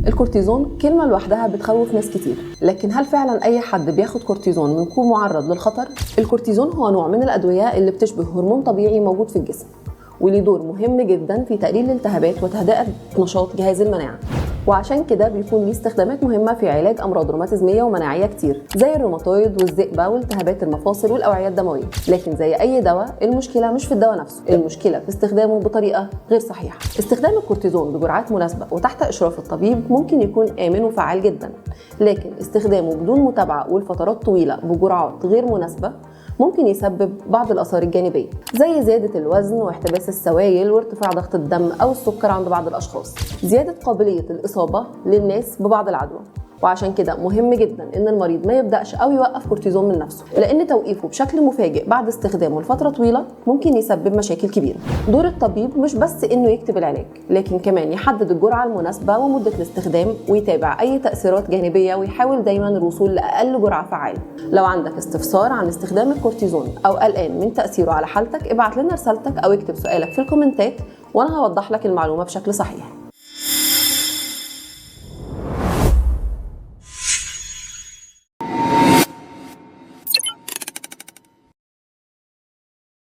الكورتيزون كلمة لوحدها بتخوف ناس كتير، لكن هل فعلا أي حد بياخد كورتيزون بيكون معرض للخطر؟ الكورتيزون هو نوع من الأدوية اللي بتشبه هرمون طبيعي موجود في الجسم، وليه دور مهم جدا في تقليل الالتهابات وتهدئة نشاط جهاز المناعة، وعشان كده بيكون ليه استخدامات مهمة في علاج أمراض روماتيزمية ومناعية كتير زي الروماتويد والذئبة والتهابات المفاصل والأوعية الدموية. لكن زي أي دواء، المشكلة مش في الدواء نفسه، المشكلة في استخدامه بطريقة غير صحيحة. استخدام الكورتيزون بجرعات مناسبة وتحت إشراف الطبيب ممكن يكون آمن وفعال جدا، لكن استخدامه بدون متابعة ولفترات طويلة بجرعات غير مناسبة ممكن يسبب بعض الآثار الجانبية زي زيادة الوزن واحتباس السوائل وارتفاع ضغط الدم أو السكر عند بعض الأشخاص، زيادة قابلية الإصابة للناس ببعض العدوى. وعشان كده مهم جدا ان المريض ما يبدأش او يوقف كورتيزون من نفسه، لان توقيفه بشكل مفاجئ بعد استخدامه لفترة طويلة ممكن يسبب مشاكل كبيرة. دور الطبيب مش بس انه يكتب العلاج، لكن كمان يحدد الجرعة المناسبة ومدة الاستخدام ويتابع اي تأثيرات جانبية ويحاول دايما الوصول لأقل جرعة فعالة. لو عندك استفسار عن استخدام الكورتيزون او قلقان من تأثيره على حالتك، ابعت لنا رسالتك او اكتب سؤالك في الكومنتات وانا هوضح لك المعلومة بشكل صحيح.